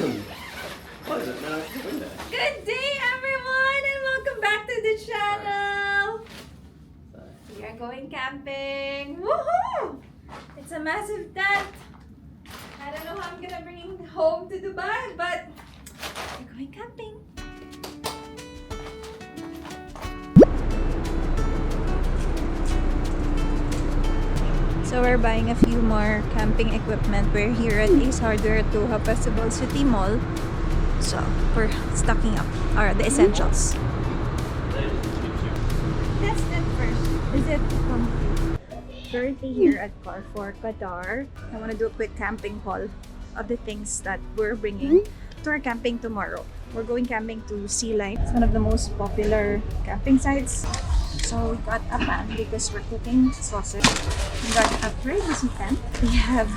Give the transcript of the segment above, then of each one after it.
Good day, everyone, and welcome back to the channel. We are going camping. Woohoo! It's a massive tent. I don't know how I'm gonna bring it home to Dubai, but we're going camping. So we're buying a few more camping equipment. We're here at Ace Hardware at Doha Festival City Mall. So we're stocking up the essentials. Test it first. Is it currently here at Carrefour, Qatar? I want to do a quick camping haul of the things that we're bringing to our camping tomorrow. We're going camping to Sea Line. It's one of the most popular camping sites. So we got a pan because we're cooking sausage. We got a privacy tent. We have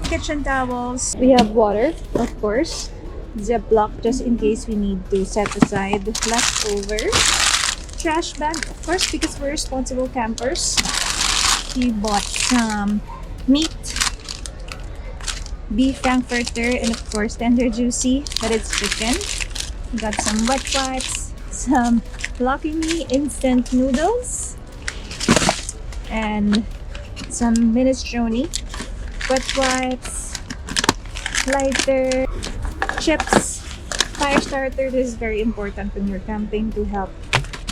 kitchen towels. We have water, of course. Ziploc just in case we need to set aside leftovers. Trash bag, of course, because we're responsible campers. We bought some meat, beef frankfurter, and of course tender juicy, but it's chicken. We got some wet wipes, some Lucky Me instant noodles, and some minestrone, wet wipes, lighter, chips, fire starter. This is very important when you're camping to help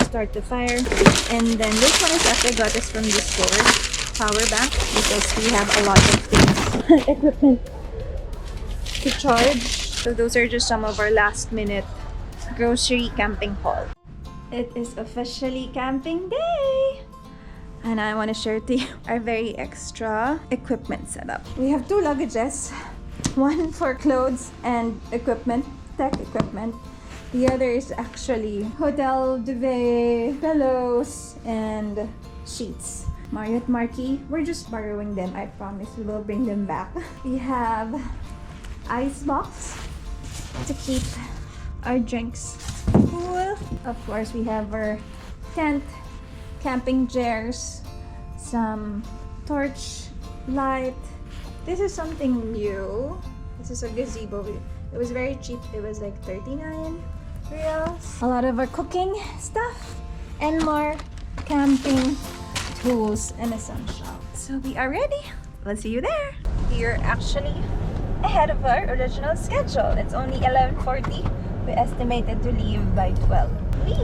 start the fire. And then this one is actually got us from the store, power bank, because we have a lot of things, equipment to charge. So those are just some of our last minute grocery camping haul. It is officially camping day, and I want to share to you our very extra equipment setup. We have two luggages, one for clothes and equipment, tech equipment. The other is actually hotel duvet, pillows, and sheets. Marriott Marquee, we're just borrowing them. I promise we will bring them back. We have ice box to keep our drinks cool. Of course, we have our tent, camping chairs, some torch light. This is something new. This is a gazebo. It was very cheap. It was like 39 reals. A lot of our cooking stuff and more camping tools and essentials. So we are ready. We'll see you there. We are actually ahead of our original schedule. It's only 11:40. We estimated to leave by 12. Whee!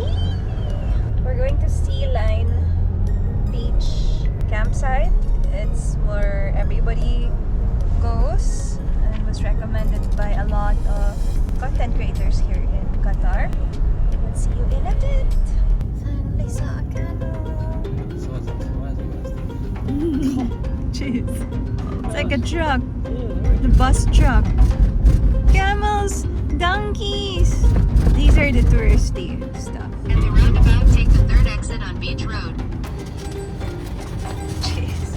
We're going to Sea Line Beach campsite. It's where everybody goes and was recommended by a lot of content creators here in Qatar. We'll see you in a bit. Finally saw a camel. Jeez. It's like a truck. The bus truck. Camels! Donkeys! These are the touristy stuff. At the roundabout, take the third exit on Beach Road. Jeez.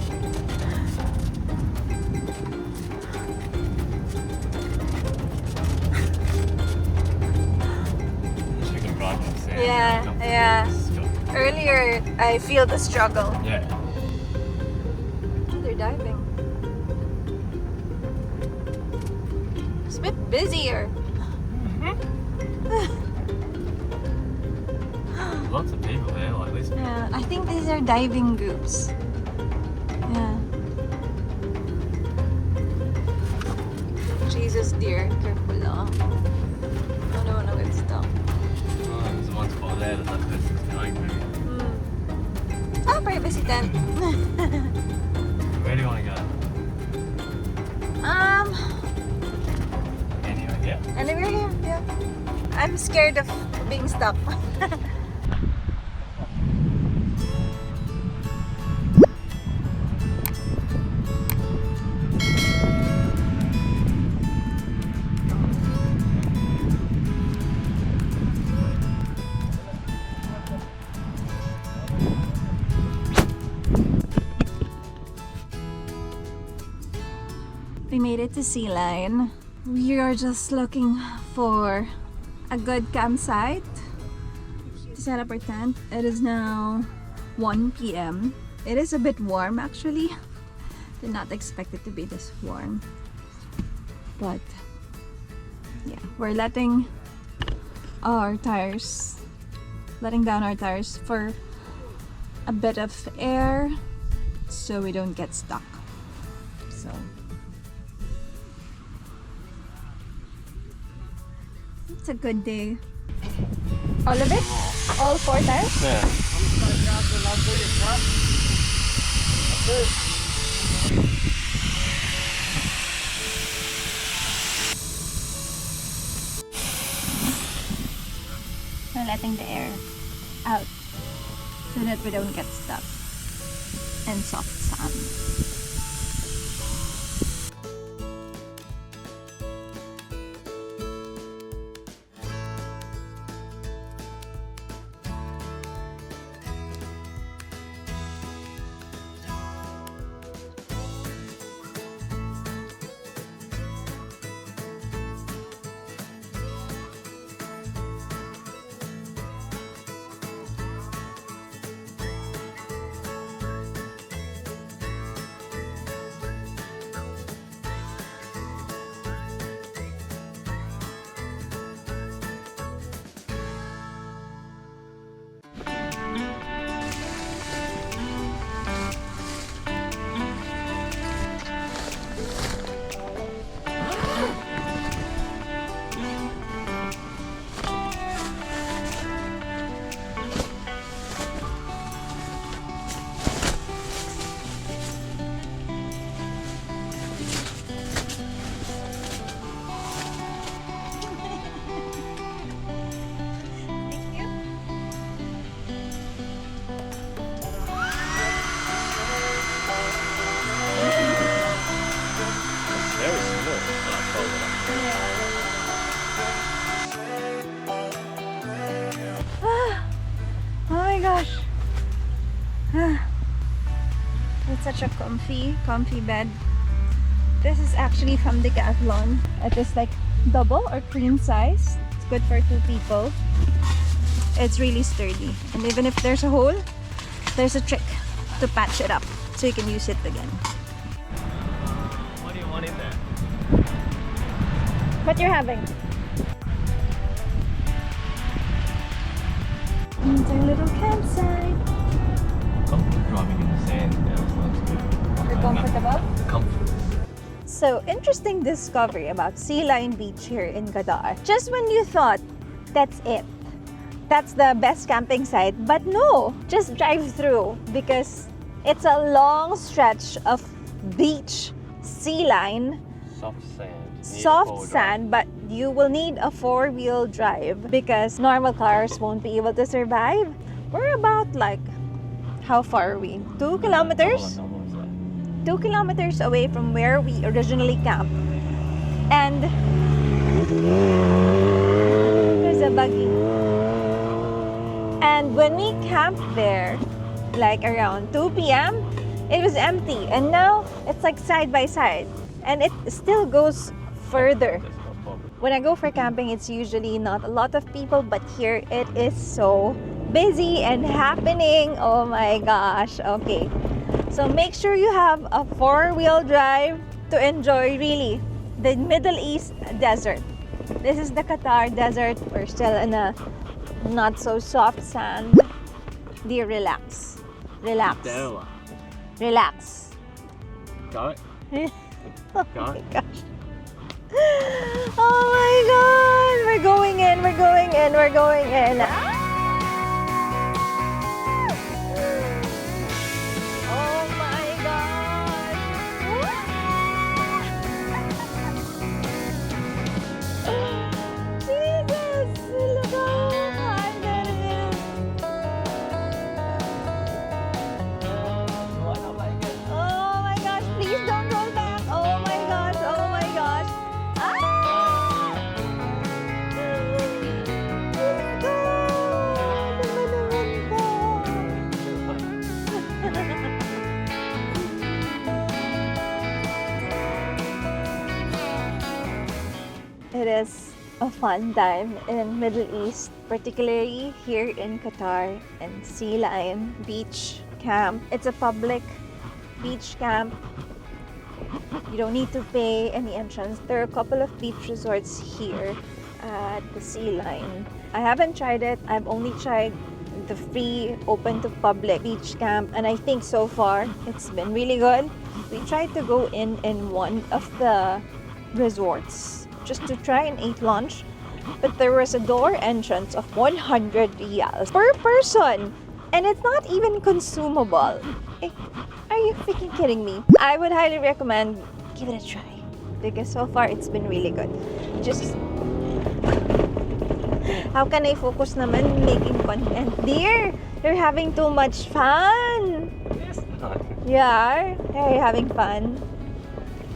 Yeah. Earlier, I feel the struggle. Yeah. Oh, they're diving. It's a bit busier. Lots of people there, like this. Yeah, I think these are diving groups. Yeah. Jesus dear, careful lang. I don't wanna get stuck. Oh, there's one spot there that person's going maybe. Ah, privacy tent. Where do you want to go? Anyway, yeah. Anywhere here, yeah. I'm scared of being stuck. We made it to Sea Line. We are just looking for a good campsite to set up our tent. It is now 1 p.m. It is a bit warm actually. Did not expect it to be this warm. But Yeah, we're letting our tires, letting down our tires for a bit of air so we don't get stuck. So it's a good day. All of it? All 4 tires? Yeah. We're letting the air out so that we don't get stuck in soft sand. Very smooth. Oh my gosh. It's such a comfy bed. This is actually from Decathlon. It is like double or queen size. It's good for 2 people. It's really sturdy. And even if there's a hole, there's a trick to patch it up so you can use it again. What do you want in there? What you're having? It's our little campsite. Comfort driving in the sand. Yeah, sounds good. You're comfortable? Comfort. So, interesting discovery about Sea Line Beach here in Qatar. Just when you thought that's it, that's the best camping site, but no, just drive through because it's a long stretch of beach, sea line, Soft sand. Need a soft four-wheel sand, but you will need a 4-wheel drive because normal cars won't be able to survive. We're about like, how far are we? 2 kilometers? 2 kilometers away from where we originally camped. And there's a buggy. And when we camped there, like around 2 p.m., it was empty. And now it's like side by side. And it still goes further. That's no problem. When I go for camping, it's usually not a lot of people, but here it is so busy and happening. Oh my gosh. Okay. So make sure you have a 4-wheel drive to enjoy really the Middle East desert. This is the Qatar desert. We're still in a not so soft sand. Dear, relax. Relax. There. Relax. Got it? Oh Got my it? gosh. Oh my god. We're going in. We're going in. We're going in. Ah! Oh my god. Jesus. Look how hard that is. No, I don't like it. Oh my gosh. Please don't roll back. Oh my gosh. Oh my gosh. Ah! It is a fun time in Middle East, particularly here in Qatar and Sea Line Beach Camp. It's a public beach camp You don't need to pay any entrance. There are a couple of beach resorts here at the Sea Line. I haven't tried it. I've only tried the free open to public beach camp, and I think so far it's been really good. We tried to go in one of the resorts just to try and eat lunch, but there was a door entrance of 100 riyals per person, and it's not even consumable. Are you freaking kidding me? I would highly recommend give it a try because so far it's been really good. Just how can I focus naman making content? Dear, you're having too much fun. Yes, not. Yeah, are you having fun?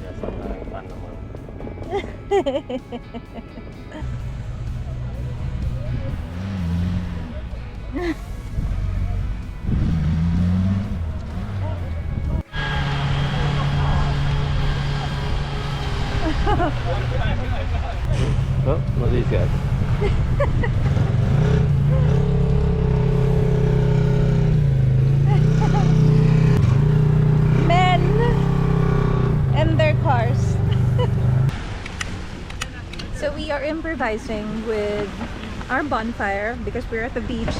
Yes, I'm having fun naman. Oh, not these guys. Men and their cars. So we are improvising with our bonfire because we're at the beach.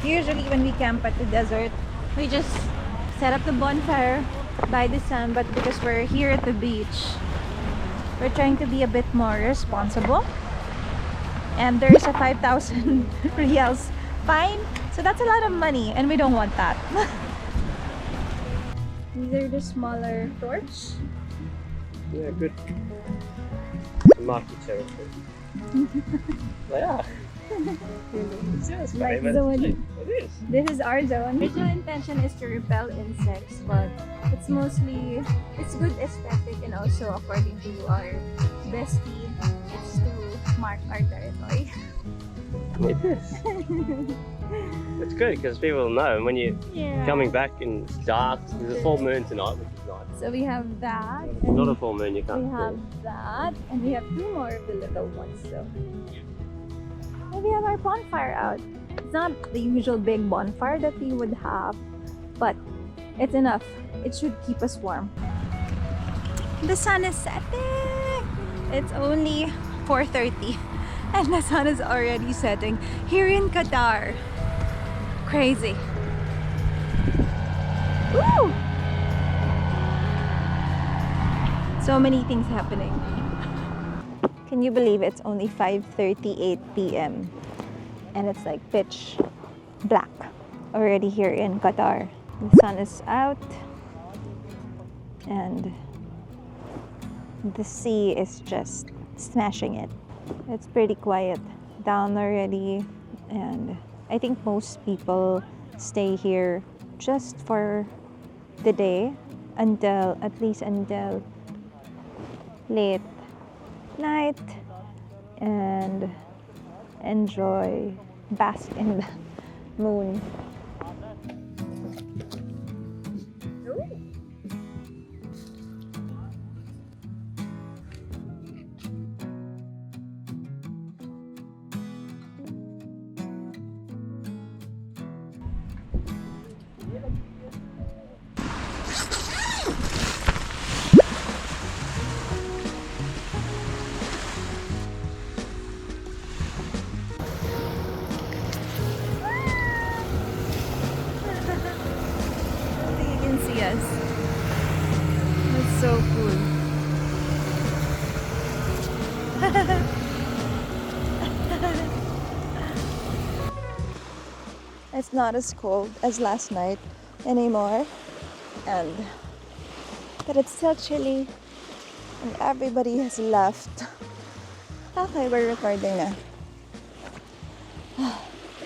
Usually when we camp at the desert, we just set up the bonfire by the sand, but because we're here at the beach, we're trying to be a bit more responsible. And there's a 5,000 riyals fine, so that's a lot of money and we don't want that. These are the smaller torch. Yeah, good. Market territory. They are. It's Like funny, but zone. it is. This is our zone. The original intention is to repel insects, but it's good aesthetic, and also according to our bestie, it's to mark our territory. It is. It's good because people know when you're Yeah. coming back and it's dark. There's a full moon tonight, which is nice. So we have that. It's not a full moon, you can't We have see. that, and we have two more of the little ones. So and we have our bonfire out. It's not the usual big bonfire that we would have, but it's enough. It should keep us warm. The sun is setting. It's only 4:30, and the sun is already setting here in Qatar. Crazy. Woo! So many things happening. Can you believe it's only 5:38 p.m. and it's like pitch black already here in Qatar. The sun is out and the sea is just smashing it. It's pretty quiet down already, and I think most people stay here just for the day until at least until late night and enjoy, bask in the moon. Yes, that's so cool. It's not as cold as last night anymore, but it's still chilly and everybody has left. Okay, we're recording na.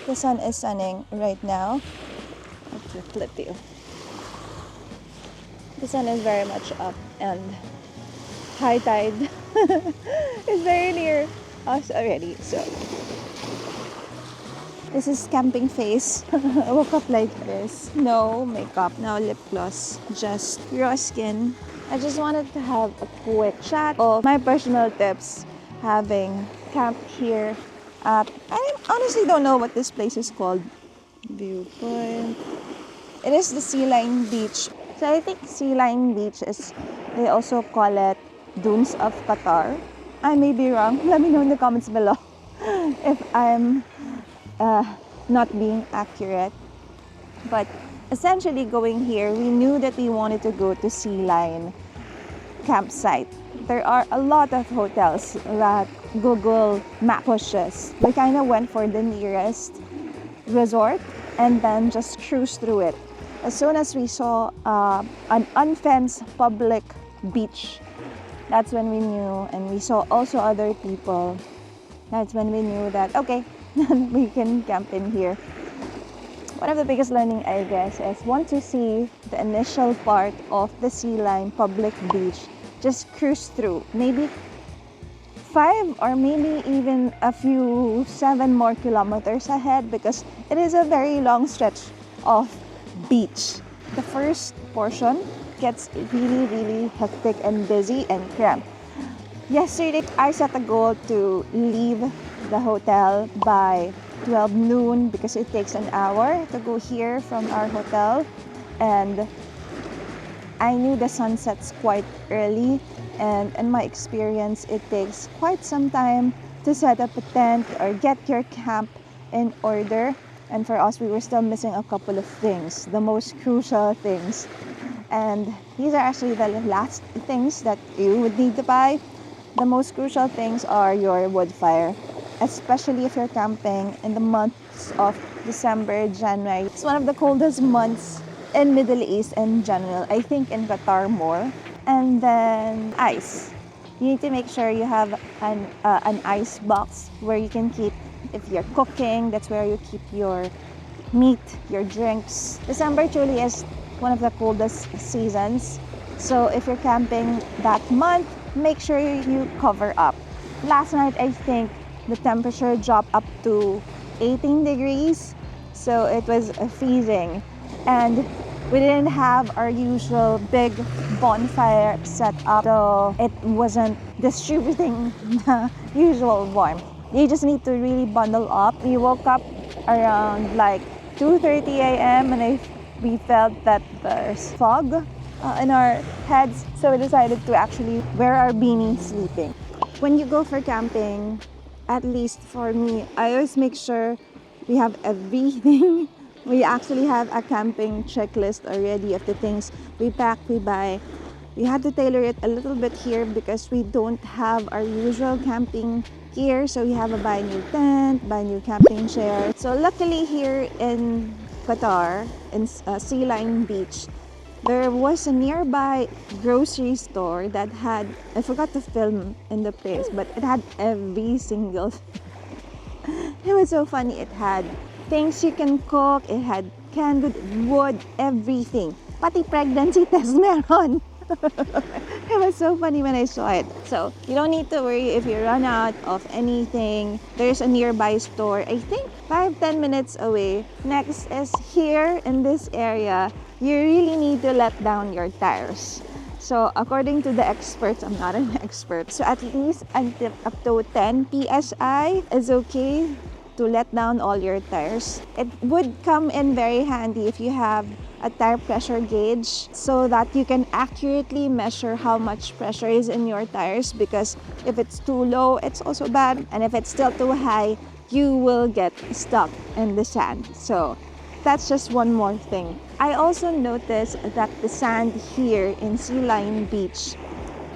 The sun is sunning right now. I have to flip you. The sun is very much up and high tide is very near us already. So this is camping face. I woke up like this. No makeup, no lip gloss, just raw skin. I just wanted to have a quick chat of my personal tips having camped here at, I honestly don't know what this place is called. Viewpoint. It is the Sea Line Beach. So I think Sea Line Beach is They also call it Dunes of Qatar. I may be wrong. Let me know in the comments below if I'm not being accurate. But essentially going here, we knew that we wanted to go to Sea Line campsite. There are a lot of hotels that Google Map pushes. We kind of went for the nearest resort and then just cruised through it. As soon as we saw an unfenced public beach, that's when we knew, and we saw also other people, that's when we knew that, okay, we can camp in here. One of the biggest learning, I guess, is once you see the initial part of the Sea Line public beach, just cruise through. Maybe 5 or maybe even a few 7 more kilometers ahead, because it is a very long stretch of beach. The first portion gets really hectic and busy and cramped. Yesterday, I set a goal to leave the hotel by 12 noon because it takes an hour to go here from our hotel, and I knew the sun sets quite early, and in my experience it takes quite some time to set up a tent or get your camp in order. And for us, we were still missing a couple of things, the most crucial things, and these are actually the last things that you would need to buy. The most crucial things are your wood fire, especially if you're camping in the months of December, January. It's one of the coldest months in Middle East in general. I think in Qatar more. And then ice. You need to make sure you have an ice box where you can keep, if you're cooking, that's where you keep your meat, your drinks. December truly is one of the coldest seasons. So if you're camping that month, make sure you cover up. Last night, I think the temperature dropped up to 18 degrees. So it was freezing. And we didn't have our usual big bonfire set up, so it wasn't distributing the usual warmth. You just need to really bundle up. We woke up around like 2:30 a.m. and we felt that there's fog in our heads, so we decided to actually wear our beanies sleeping. When you go for camping, at least for me, I always make sure we have everything. We actually have a camping checklist already of the things we pack, we buy. We had to tailor it a little bit here because we don't have our usual camping gear. So we have to buy new tent, buy new camping chair. So luckily here in Qatar, in Sea Line Beach, there was a nearby grocery store that had, I forgot to film in the place, but it had every single thing. It was so funny. It had things you can cook, it had canned wood, everything. Pati pregnancy test meron. It was so funny when I saw it. So you don't need to worry if you run out of anything. There's a nearby store, I think 5-10 minutes away. Next is here in this area, you really need to let down your tires. So according to the experts, I'm not an expert, so at least until up to 10 psi is okay to let down all your tires. It would come in very handy if you have a tire pressure gauge so that you can accurately measure how much pressure is in your tires, because if it's too low, it's also bad, and if it's still too high, you will get stuck in the sand. So that's just one more thing. I also noticed that the sand here in Sea Line Beach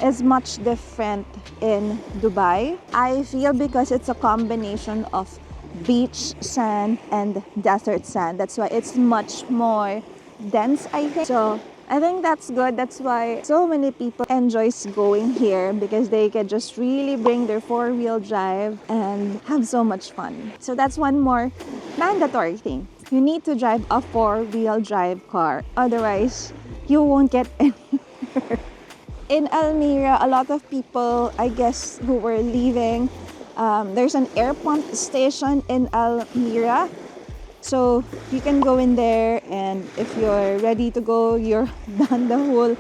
is much different in Dubai. I feel because it's a combination of beach sand and desert sand. That's why it's much more dense, I think. So I think that's good. That's why so many people enjoys going here, because they can just really bring their 4-wheel drive and have so much fun. So that's one more mandatory thing. You need to drive a 4-wheel drive car. Otherwise, you won't get anywhere. In Almira, a lot of people, I guess, who were leaving, there's an air pump station in Almira. So you can go in there, and if you're ready to go, you're done the whole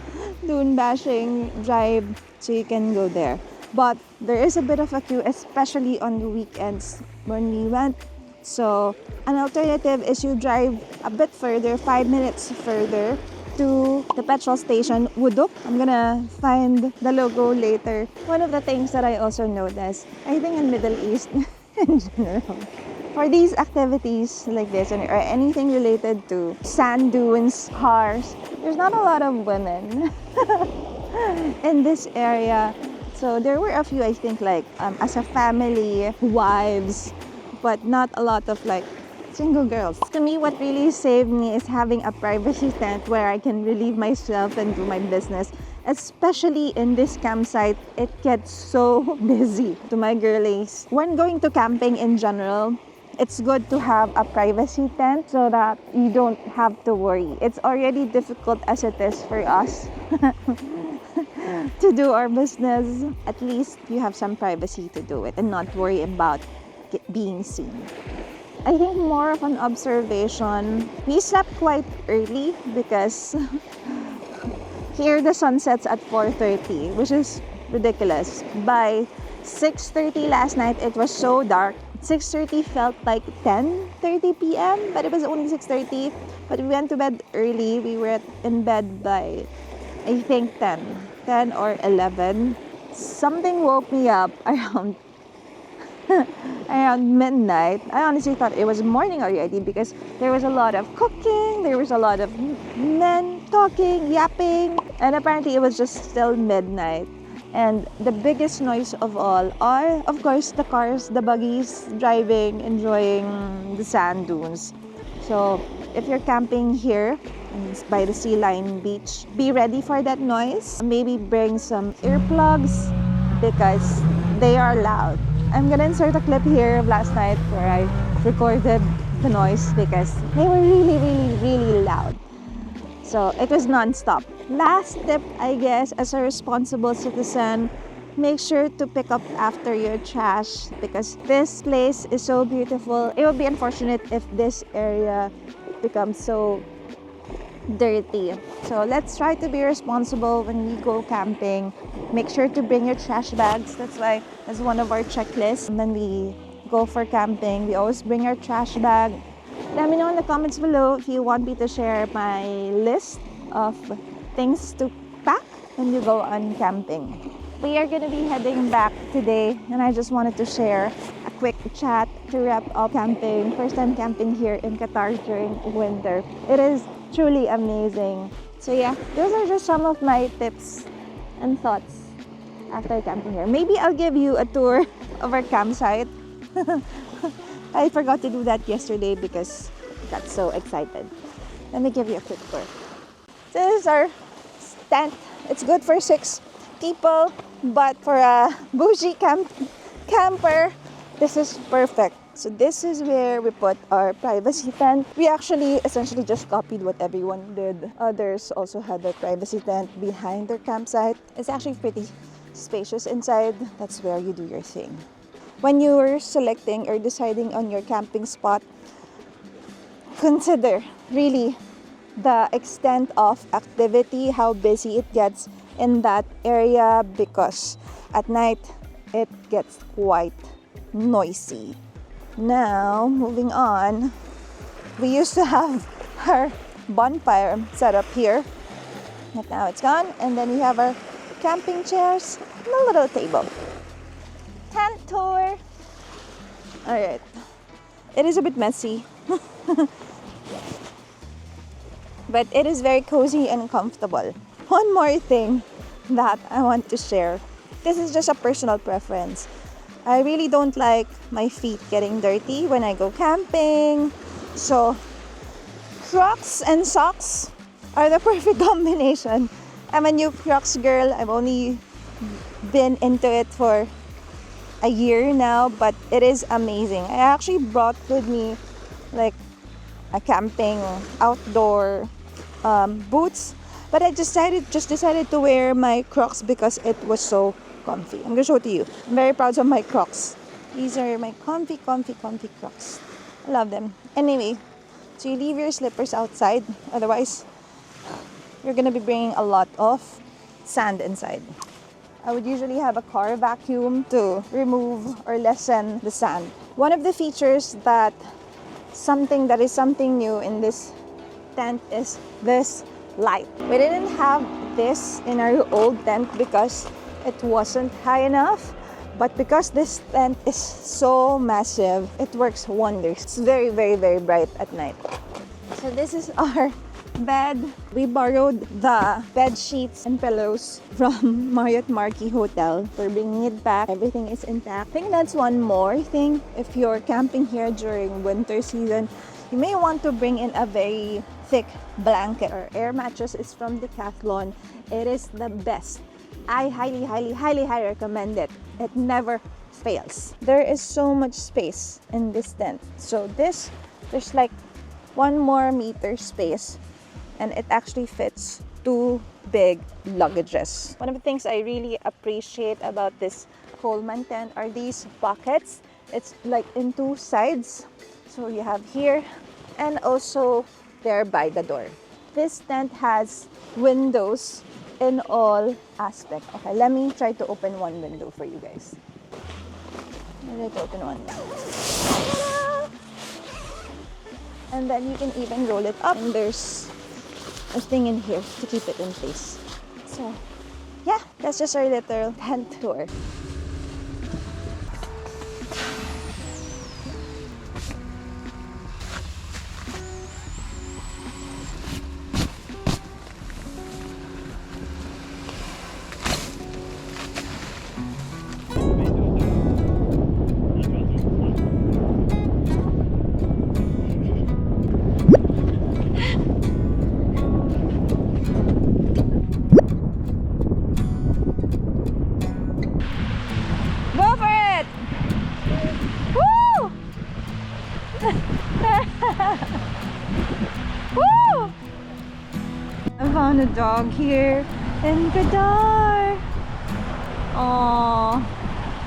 dune bashing drive, so you can go there. But there is a bit of a queue, especially on the weekends when we went. So an alternative is you drive a bit further, 5 minutes further, to the petrol station, Wuduk. I'm gonna find the logo later. One of the things that I also noticed, I think in Middle East in general, for these activities like this or anything related to sand dunes, cars, there's not a lot of women in this area. So there were a few, I think, like as a family, wives, but not a lot of like single girls. To me, what really saved me is having a privacy tent where I can relieve myself and do my business. Especially in this campsite, it gets so busy. To my girlies, when going to camping in general, it's good to have a privacy tent so that you don't have to worry. It's already difficult as it is for us to do our business. At least you have some privacy to do it and not worry about being seen. I think more of an observation, we slept quite early because here the sun sets at 4:30, which is ridiculous. By 6:30 last night, it was so dark. 6:30 felt like 10:30 p.m., but it was only 6:30. But we went to bed early. We were in bed by, I think, 10 or 11. Something woke me up around midnight. I honestly thought it was morning already because there was a lot of cooking, there was a lot of men talking, yapping, and apparently it was just still midnight. And the biggest noise of all are, of course, the cars, the buggies, driving, enjoying the sand dunes. So if you're camping here by the Sea Line Beach, be ready for that noise. Maybe bring some earplugs because they are loud. I'm gonna insert a clip here of last night where I recorded the noise because they were really loud. So it was non-stop. Last tip, I guess, as a responsible citizen, make sure to pick up after your trash because this place is so beautiful. It would be unfortunate if this area becomes so dirty. So let's try to be responsible when we go camping. Make sure to bring your trash bags. That's one of our checklists. And then we go for camping, we always bring our trash bag. Let me know in the comments below if you want me to share my list of things to pack when you go on camping. We are going to be heading back today, and I just wanted to share a quick chat to wrap up camping. First time camping here in Qatar during winter. It is truly amazing. So yeah, those are just some of my tips and thoughts after camping here. Maybe I'll give you a tour of our campsite. I forgot to do that yesterday because I got so excited. Let me give you a quick tour. This is our tent. It's good for 6 people, but for a bougie camper, this is perfect. So this is where we put our privacy tent. We actually essentially just copied what everyone did. Others also had their privacy tent behind their campsite. It's actually pretty spacious inside. That's where you do your thing. When you're selecting or deciding on your camping spot, consider really the extent of activity, how busy it gets in that area, because at night it gets quite noisy. Now, moving on, we used to have our bonfire set up here, but now it's gone. And then we have our camping chairs and a little table. Tent tour. Alright, it is a bit messy, but it is very cozy and comfortable. One more thing that I want to share. This is just a personal preference. I really don't like my feet getting dirty when I go camping. So Crocs and socks are the perfect combination. I'm a new Crocs girl. I've only been into it for a year now, but it is amazing. I actually brought with me like a camping outdoor boots, but I just decided to wear my Crocs because it was so comfy. I'm gonna show it to you. I'm very proud of my Crocs. These are my comfy Crocs. I love them. Anyway, so you leave your slippers outside, otherwise you're gonna be bringing a lot of sand inside. I would usually have a car vacuum to remove or lessen the sand. One of the features that is something new in this tent is this light. We didn't have this in our old tent because it wasn't high enough. But because this tent is so massive, it works wonders. It's very, very, very bright at night. So this is our bed. We borrowed the bed sheets and pillows from Marriott Marquis Hotel. We're bringing it back. Everything is intact. I think that's one more thing. If you're camping here during winter season, you may want to bring in a very thick blanket. Our air mattress is from Decathlon. It is the best. I highly, highly, highly, highly recommend it. It never fails. There is so much space in this tent. So there's like 1 more meter space, and it actually fits 2 big luggages. One of the things I really appreciate about this Coleman tent are these pockets. It's like in 2 sides. So you have here and also there by the door. This tent has windows in all aspects. Okay, let me try to open one window for you guys. Let me open one. And then you can even roll it up, and there's a thing in here to keep it in place. So yeah, that's just our little tent tour. Go for it! Woo! Woo! I found a dog here in Qatar. Aww.